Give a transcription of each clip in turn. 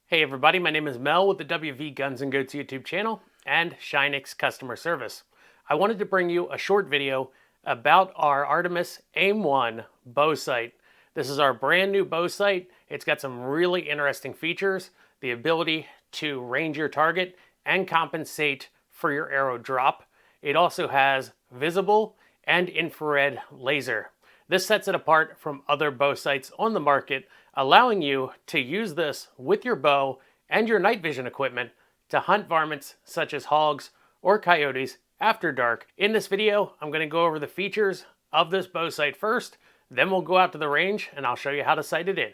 Hey everybody, my name is Mel with the WV Guns and Goats YouTube channel and Shinenyx customer service. I wanted to bring you a short video about our Artemis Aim 1 bow sight. This is our brand new bow sight. It's got some really interesting features, the ability to range your target and compensate for your arrow drop. It also has visible and infrared laser. This sets it apart from other bow sights on the market, allowing you to use this with your bow and your night vision equipment to hunt varmints such as hogs or coyotes after dark. In this video, I'm going to go over the features of this bow sight first, then we'll go out to the range and I'll show you how to sight it in.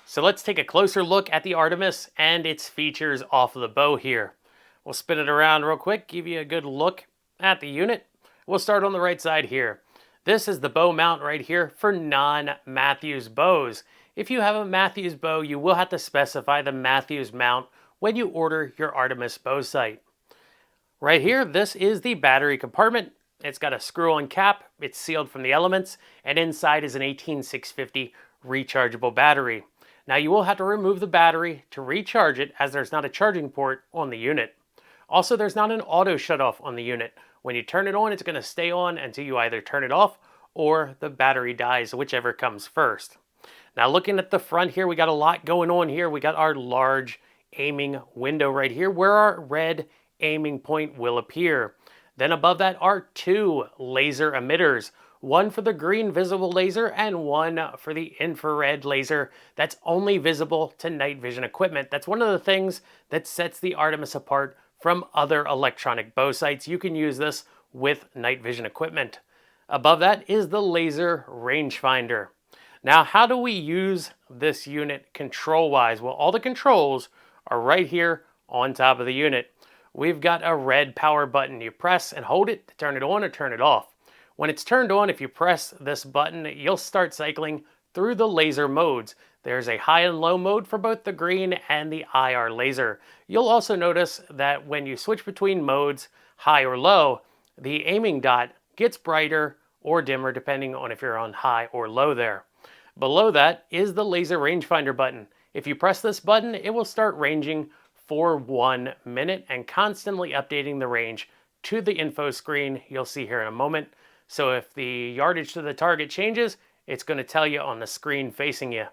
So let's take a closer look at the Artemis and its features off of the bow here. We'll spin it around real quick, give you a good look at the unit. We'll start on the right side here. This is the bow mount right here for non-Matthews bows. If you have a Matthews bow, you will have to specify the Matthews mount when you order your Artemis bow sight. Right here, this is the battery compartment. It's got a screw-on cap, it's sealed from the elements, and inside is an 18650 rechargeable battery. Now you will have to remove the battery to recharge it as there's not a charging port on the unit. Also, there's not an auto shut-off on the unit. When you turn it on, it's going to stay on until you either turn it off or the battery dies, whichever comes first. Now looking at the front here, we got a lot going on here. We got our large aiming window right here where our red aiming point will appear. Then above that are two laser emitters, one for the green visible laser and one for the infrared laser that's only visible to night vision equipment. That's one of the things that sets the Artemis apart from other electronic bow sights. You can use this with night vision equipment. Above that is the laser rangefinder. Now, how do we use this unit control-wise? Well, all the controls are right here on top of the unit. We've got a red power button. You press and hold it to turn it on or turn it off. When it's turned on, if you press this button, you'll start cycling through the laser modes. There's a high and low mode for both the green and the IR laser. You'll also notice that when you switch between modes, high or low, the aiming dot gets brighter or dimmer depending on if you're on high or low there. Below that is the laser rangefinder button. If you press this button, it will start ranging for 1 minute and constantly updating the range to the info screen you'll see here in a moment. So if the yardage to the target changes, it's going to tell you on the screen facing you.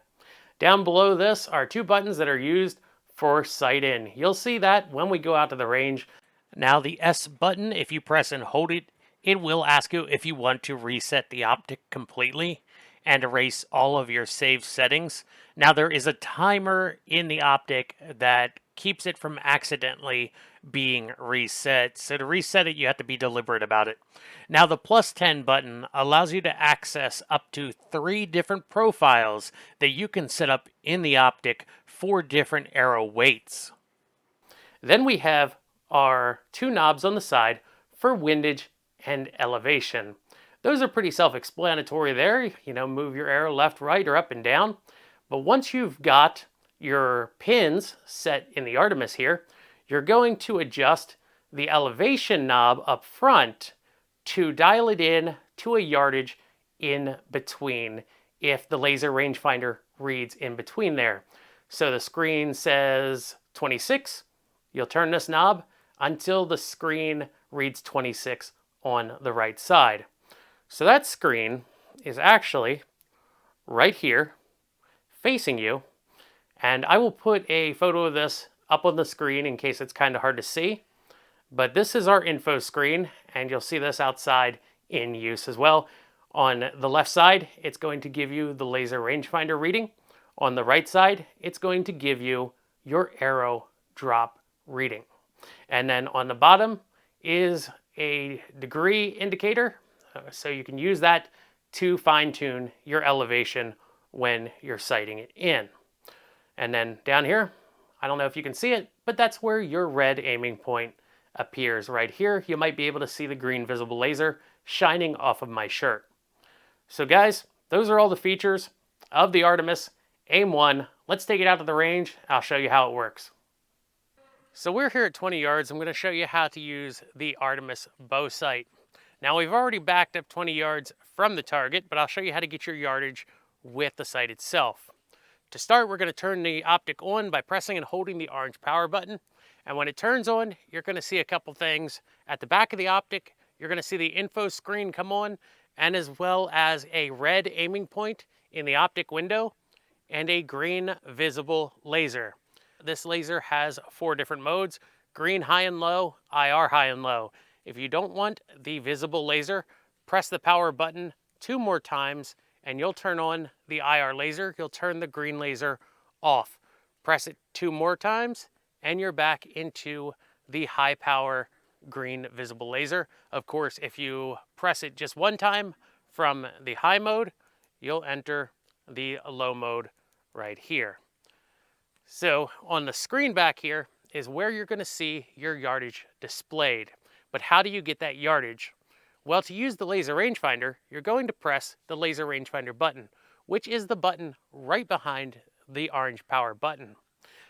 Down below this are two buttons that are used for sight in. You'll see that when we go out to the range. Now the S button, if you press and hold it, it will ask you if you want to reset the optic completely and erase all of your saved settings. Now there is a timer in the optic that keeps it from accidentally being reset. So to reset it, you have to be deliberate about it. Now the +10 button allows you to access up to 3 different profiles that you can set up in the optic for different arrow weights. Then we have our 2 knobs on the side for windage and elevation. Those are pretty self-explanatory there. You know, move your arrow left, right, or up and down. But once you've got your pins set in the Artemis here, you're going to adjust the elevation knob up front to dial it in to a yardage in between if the laser rangefinder reads in between there. So the screen says 26. You'll turn this knob until the screen reads 26 on the right side. So that screen is actually right here facing you. And I will put a photo of this up on the screen in case it's kind of hard to see. But this is our info screen, and you'll see this outside in use as well. On the left side, it's going to give you the laser rangefinder reading. On the right side, it's going to give you your arrow drop reading. And then on the bottom is a degree indicator, so you can use that to fine-tune your elevation when you're sighting it in. And then down here, I don't know if you can see it, but that's where your red aiming point appears right here. You might be able to see the green visible laser shining off of my shirt. So guys, those are all the features of the Artemis Aim 1. Let's take it out to the range. I'll show you how it works. So we're here at 20 yards. I'm going to show you how to use the Artemis bow sight. Now we've already backed up 20 yards from the target, but I'll show you how to get your yardage with the sight itself. To start, we're going to turn the optic on by pressing and holding the orange power button. And when it turns on, you're going to see a couple things. At the back of the optic, you're going to see the info screen come on, and as well as a red aiming point in the optic window and a green visible laser. This laser has 4 different modes: green high and low, IR high and low. If you don't want the visible laser, press the power button 2 more times and you'll turn on the IR laser. You'll turn the green laser off. Press it 2 more times and you're back into the high power green visible laser. Of course, if you press it just 1 time from the high mode, you'll enter the low mode right here. So on the screen back here is where you're going to see your yardage displayed. But how do you get that yardage? Well, to use the laser rangefinder, you're going to press the laser rangefinder button, which is the button right behind the orange power button.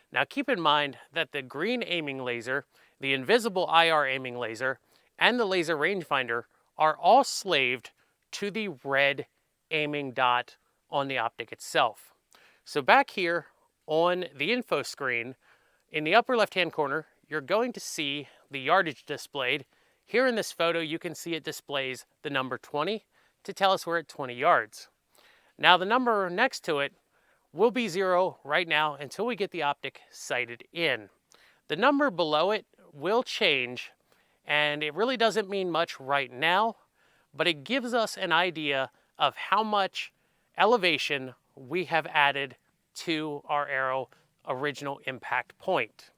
Now keep in mind that the green aiming laser, the invisible IR aiming laser, and the laser rangefinder are all slaved to the red aiming dot on the optic itself. So back here on the info screen, in the upper left-hand corner, you're going to see the yardage displayed. Here in this photo, you can see it displays the number 20 to tell us we're at 20 yards. Now the number next to it will be 0 right now until we get the optic sighted in. The number below it will change, and it really doesn't mean much right now, but it gives us an idea of how much elevation we have added to our arrow original impact point.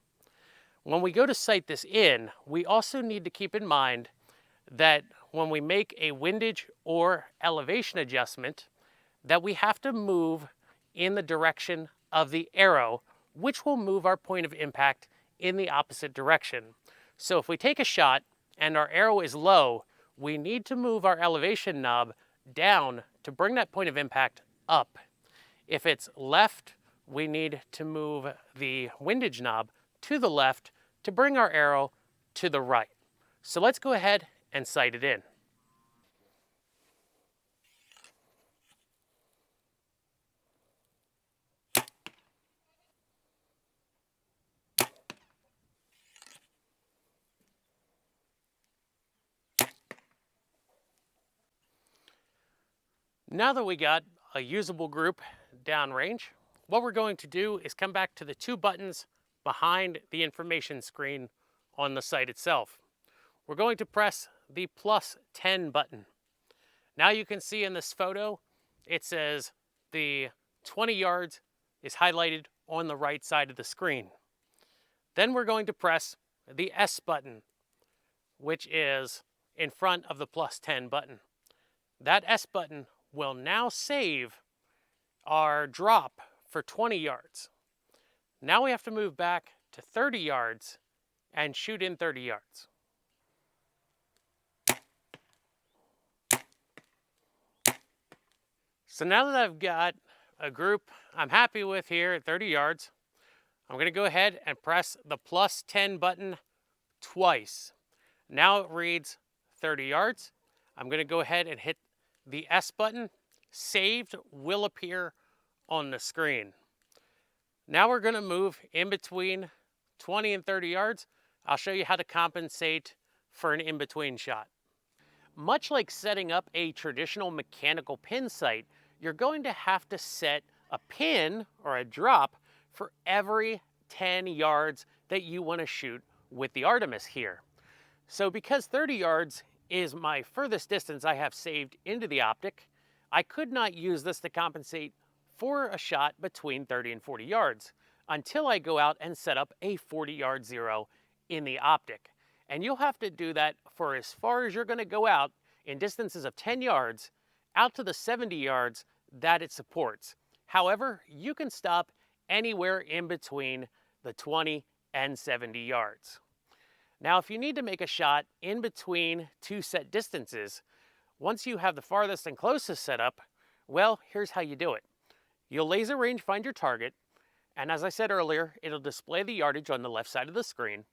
When we go to sight this in, we also need to keep in mind that when we make a windage or elevation adjustment, that we have to move in the direction of the arrow, which will move our point of impact in the opposite direction. So if we take a shot and our arrow is low, we need to move our elevation knob down to bring that point of impact up. If it's left, we need to move the windage knob to the left to bring our arrow to the right. So let's go ahead and sight it in. Now that we got a usable group downrange, what we're going to do is come back to the 2 buttons behind the information screen on the site itself. We're going to press the +10 button. Now you can see in this photo, it says the 20 yards is highlighted on the right side of the screen. Then we're going to press the S button, which is in front of the +10 button. That S button will now save our drop for 20 yards. Now we have to move back to 30 yards and shoot in 30 yards. So now that I've got a group I'm happy with here at 30 yards, I'm going to go ahead and press the +10 button twice. Now it reads 30 yards. I'm going to go ahead and hit the S button. Saved will appear on the screen. Now we're going to move in between 20 and 30 yards. I'll show you how to compensate for an in-between shot. Much like setting up a traditional mechanical pin sight, you're going to have to set a pin or a drop for every 10 yards that you want to shoot with the Artemis here. So because 30 yards is my furthest distance I have saved into the optic, I could not use this to compensate for a shot between 30 and 40 yards until I go out and set up a 40-yard 0 in the optic. And you'll have to do that for as far as you're going to go out in distances of 10 yards out to the 70 yards that it supports. However, you can stop anywhere in between the 20 and 70 yards. Now, if you need to make a shot in between 2 set distances, once you have the farthest and closest set up, well, here's how you do it. You'll laser range find your target, and as I said earlier, it'll display the yardage on the left side of the screen,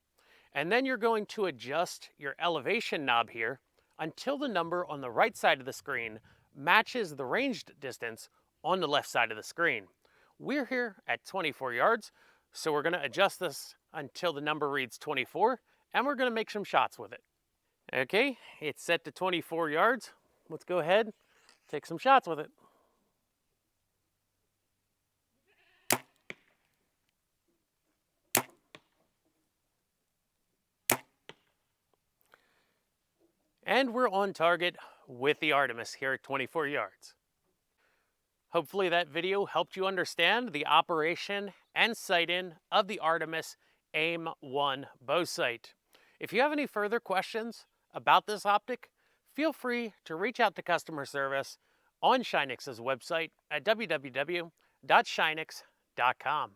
and then you're going to adjust your elevation knob here until the number on the right side of the screen matches the ranged distance on the left side of the screen. We're here at 24 yards, so we're going to adjust this until the number reads 24, and we're going to make some shots with it. Okay, it's set to 24 yards. Let's go ahead, take some shots with it. And we're on target with the Artemis here at 24 yards. Hopefully that video helped you understand the operation and sight-in of the Artemis Aim 1 bow sight. If you have any further questions about this optic, feel free to reach out to customer service on Shinenyx's website at www.shinenyx.com.